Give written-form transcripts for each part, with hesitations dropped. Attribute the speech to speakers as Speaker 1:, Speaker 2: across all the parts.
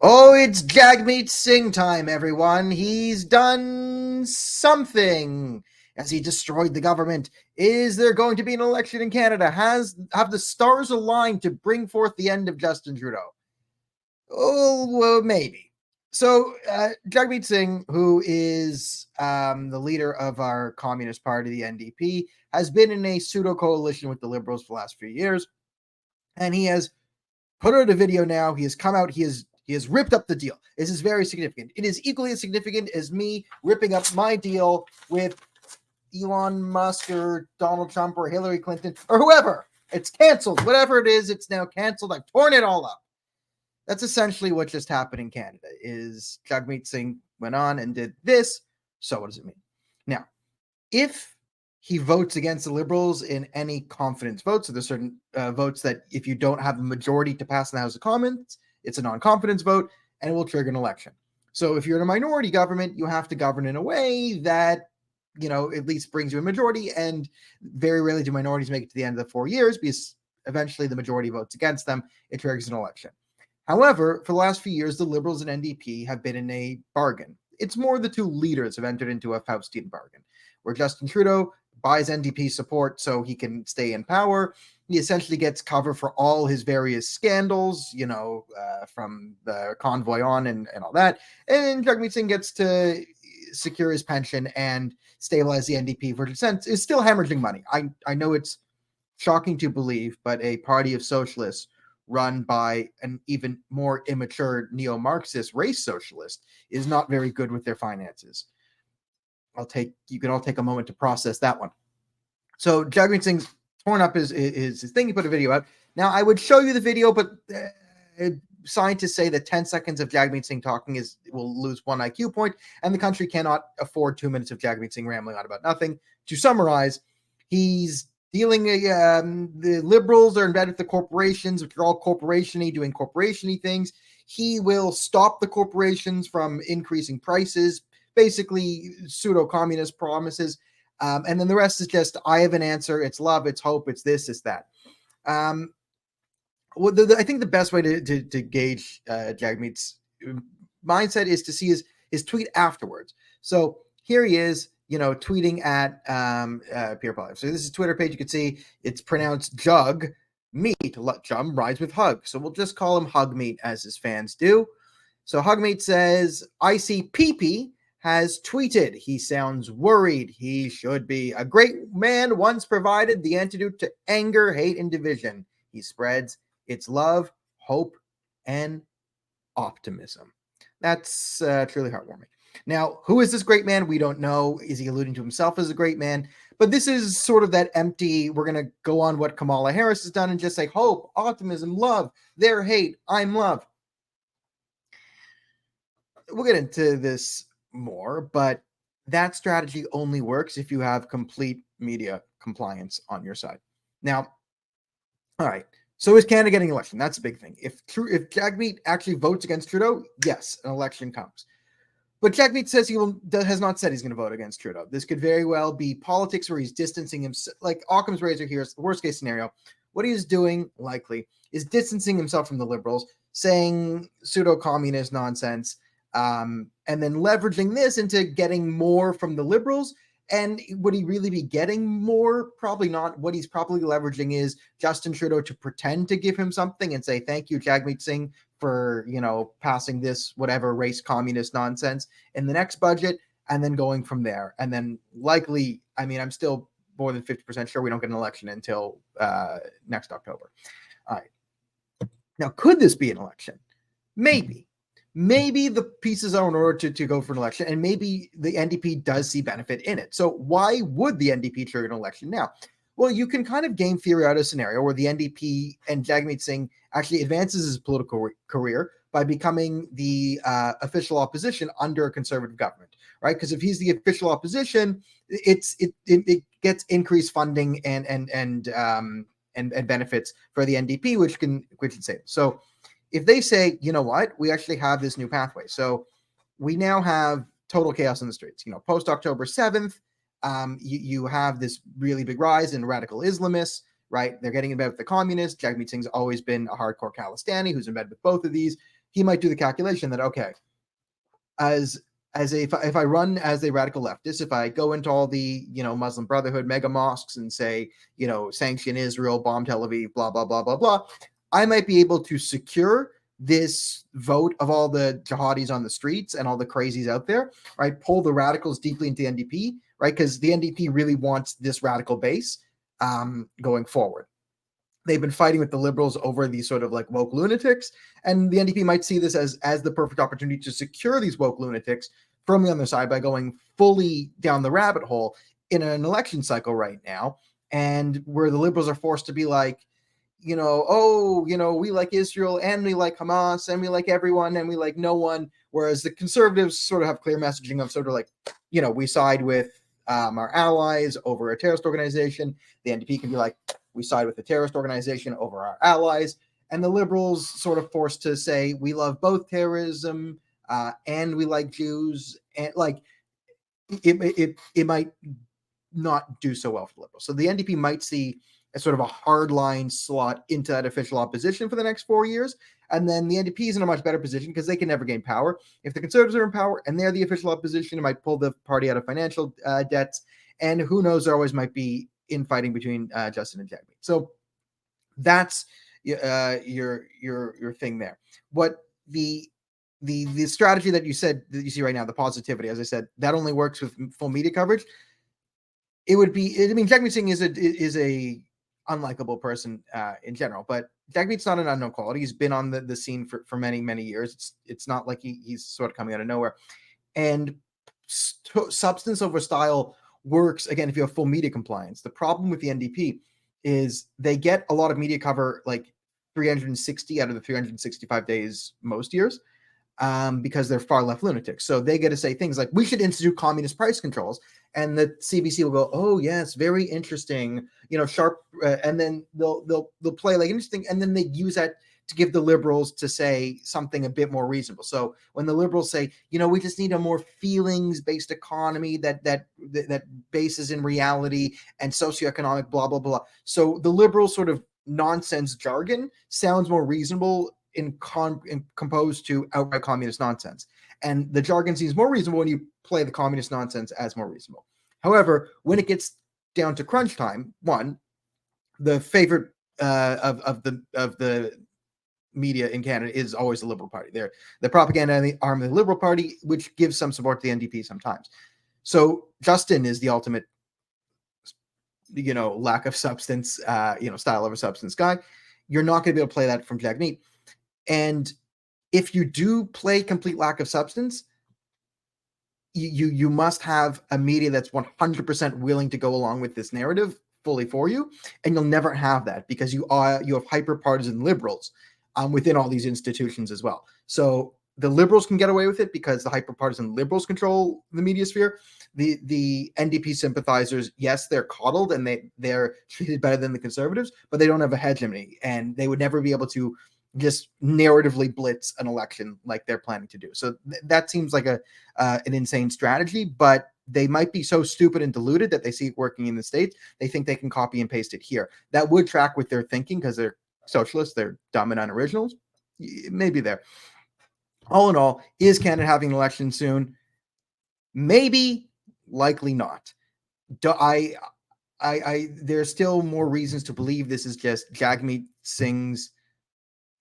Speaker 1: Oh, it's Jagmeet Singh time, everyone. He's done something. Has he destroyed the government? Is there going to be an election in Canada? Have the stars aligned to bring forth the end of Justin Trudeau? Oh, well, maybe. So, Jagmeet Singh, who is the leader of our Communist Party, the NDP, has been in a pseudo coalition with the Liberals for the last few years, and he has put out a video now. He has come out. He has ripped up the deal. This is very significant. It is equally as significant as me ripping up my deal with Elon Musk or Donald Trump or Hillary Clinton or whoever. It's canceled. Whatever it is, it's now canceled. I've torn it all up. That's essentially what just happened in Canada. Is Jagmeet Singh went on and did this. So what does it mean? Now, if he votes against the Liberals in any confidence votes, so there's certain votes that if you don't have a majority to pass in the House of Commons, it's a non-confidence vote, and it will trigger an election. So if you're in a minority government, you have to govern in a way that, at least brings you a majority, and very rarely do minorities make it to the end of the 4 years because eventually the majority votes against them. It triggers an election. However, for the last few years, the Liberals and NDP have been in a bargain. It's more the two leaders have entered into a Faustian bargain, where Justin Trudeau buys NDP support so he can stay in power. He essentially gets cover for all his various scandals, from the convoy on and all that. And Jagmeet Singh gets to secure his pension and stabilize the NDP, for sense is still hemorrhaging money. I know it's shocking to believe, but a party of socialists run by an even more immature neo-Marxist race socialist is not very good with their finances. You can all take a moment to process that one. So Jagmeet Singh's torn up his thing. He put a video out. Now I would show you the video, but scientists say that 10 seconds of Jagmeet Singh talking will lose 1 IQ point, and the country cannot afford 2 minutes of Jagmeet Singh rambling on about nothing. To summarize, he's dealing. The Liberals are in bed with the corporations, which are all corporation-y, doing corporation-y things. He will stop the corporations from increasing prices, basically pseudo-communist promises. And then the rest is just, I have an answer. It's love, it's hope, it's this, it's that. I think the best way to gauge Jagmeet's mindset is to see his tweet afterwards. So here he is, tweeting at Pierre Poilievre. So this is his Twitter page. You can see it's pronounced Jug Meat. Jum rhymes with hug. So we'll just call him Hugmeat, as his fans do. So Hugmeat says, I see Pee has tweeted. He sounds worried. He should be. A great man once provided the antidote to anger, hate, and division. He spreads its love, hope, and optimism. That's truly heartwarming. Now, who is this great man? We don't know. Is he alluding to himself as a great man? But this is sort of that empty, we're going to go on what Kamala Harris has done and just say hope, optimism, love, their hate, I'm love. We'll get into this more, but that strategy only works if you have complete media compliance on your side. Now, all right. So is Canada getting an election? That's a big thing. If Jagmeet actually votes against Trudeau, yes, an election comes. But Jagmeet says has not said he's going to vote against Trudeau. This could very well be politics where he's distancing himself. Like Occam's razor here is the worst case scenario. What he's doing, likely, is distancing himself from the Liberals, saying pseudo-communist nonsense, and then leveraging this into getting more from the Liberals. And would he really be getting more? Probably not. What he's probably leveraging is Justin Trudeau to pretend to give him something and say, thank you, Jagmeet Singh, for, passing this whatever race communist nonsense in the next budget, and then going from there. And then likely, I'm still more than 50% sure we don't get an election until next October. All right. Now, could this be an election? Maybe. Maybe the pieces are in order to go for an election, and maybe the NDP does see benefit in it. So why would the NDP trigger an election now? Well, you can kind of game theory out a scenario where the NDP and Jagmeet Singh actually advances his political career by becoming the official opposition under a conservative government, right? Because if he's the official opposition, it gets increased funding and benefits for the NDP, which can save. So if they say, you know what, we actually have this new pathway. So we now have total chaos in the streets. Post October 7th, you have this really big rise in radical Islamists, right? They're getting in bed with the communists. Jagmeet Singh's always been a hardcore Khalistani who's in bed with both of these. he might do the calculation that, okay, if I run as a radical leftist, if I go into all the, Muslim Brotherhood mega mosques and say, sanction Israel, bomb Tel Aviv, blah, blah, blah, blah, blah, I might be able to secure this vote of all the jihadis on the streets and all the crazies out there, right? Pull the radicals deeply into the NDP, right? Because the NDP really wants this radical base going forward. They've been fighting with the liberals over these sort of like woke lunatics, and the NDP might see this as the perfect opportunity to secure these woke lunatics from the other side by going fully down the rabbit hole in an election cycle right now, and where the liberals are forced to be like, we like Israel and we like Hamas and we like everyone and we like no one, whereas the conservatives sort of have clear messaging of sort of like, we side with our allies over a terrorist organization. The NDP can be like, we side with the terrorist organization over our allies, and the liberals sort of forced to say we love both terrorism and we like Jews, and like it might not do so well for the liberals. So the NDP might see a sort of a hardline slot into that official opposition for the next 4 years, and then the NDP is in a much better position because they can never gain power. If the Conservatives are in power and they're the official opposition, it might pull the party out of financial debts, and who knows, there always might be infighting between Justin and Jagmeet. So that's your thing there. What the strategy that you said that you see right now, the positivity, as I said, that only works with full media coverage. It would be, Jagmeet Singh is a unlikable person in general, but Jagmeet's not an unknown quality. He's been on the scene for many, many years. It's not like he's sort of coming out of nowhere. And substance over style works, again, if you have full media compliance. The problem with the NDP is they get a lot of media cover, like 360 out of the 365 days most years, because they're far left lunatics. So they get to say things like, we should institute communist price controls. And the CBC will go, oh, yes, very interesting, sharp. And then they'll play like interesting. And then they use that to give the liberals to say something a bit more reasonable. So when the liberals say, we just need a more feelings-based economy that bases in reality and socioeconomic blah, blah, blah. So the liberal sort of nonsense jargon sounds more reasonable in composed to outright communist nonsense. And the jargon seems more reasonable when you play the communist nonsense as more reasonable. However, when it gets down to crunch time, the favorite of the media in Canada is always the Liberal Party. They're the propaganda arm of the Liberal Party, which gives some support to the NDP sometimes. So Justin is the ultimate, lack of substance, style over substance guy. You're not going to be able to play that from Jagmeet. And if you do play complete lack of substance, you must have a media that's 100% willing to go along with this narrative fully for you, and you'll never have that because you have hyper-partisan liberals within all these institutions as well. So the liberals can get away with it because the hyper-partisan liberals control the media sphere. The NDP sympathizers, yes, they're coddled and they're treated better than the conservatives, but they don't have a hegemony, and they would never be able to just narratively blitz an election like they're planning to do. So that seems like an insane strategy, but they might be so stupid and deluded that they see it working in the States. They think they can copy and paste it here. That would track with their thinking because they're socialists. They're dumb and unoriginals. Maybe there. All in all, is Canada having an election soon? Maybe, likely not. There's still more reasons to believe this is just Jagmeet Singh's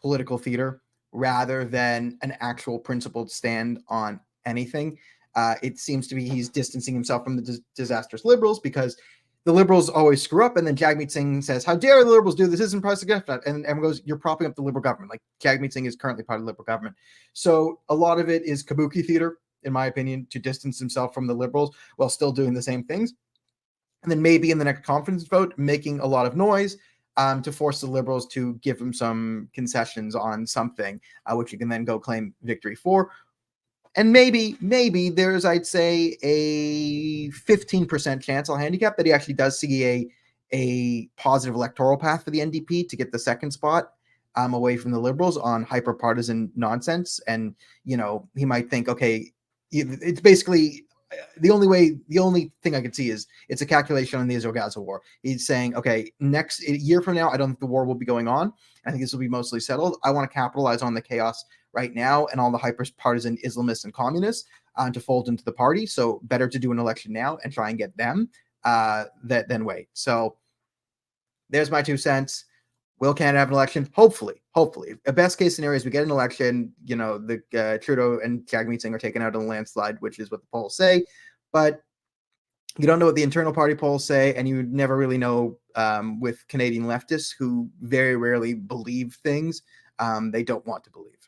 Speaker 1: political theater rather than an actual principled stand on anything. It seems to be he's distancing himself from the disastrous liberals because the liberals always screw up, and then Jagmeet Singh says, how dare the liberals do this? Isn't precedent. And everyone goes, you're propping up the liberal government. Like Jagmeet Singh is currently part of the liberal government. So a lot of it is kabuki theater, in my opinion, to distance himself from the liberals while still doing the same things. And then maybe in the next confidence vote, making a lot of noise to force the liberals to give him some concessions on something, which you can then go claim victory for. And maybe there's, I'd say, a 15% chance, I'll handicap, that he actually does see a positive electoral path for the NDP to get the second spot away from the liberals on hyper-partisan nonsense. And, he might think, okay, it's basically the only thing I could see is it's a calculation on the Israel-Gaza war. He's saying, okay, next year from now, I don't think the war will be going on. I think this will be mostly settled. I want to capitalize on the chaos right now and all the hyper-partisan Islamists and communists to fold into the party. So better to do an election now and try and get them than wait. So there's my 2 cents. Will Canada have an election? Hopefully. A best case scenario is we get an election. The Trudeau and Jagmeet Singh are taken out in a landslide, which is what the polls say. But you don't know what the internal party polls say, and you never really know with Canadian leftists who very rarely believe things they don't want to believe.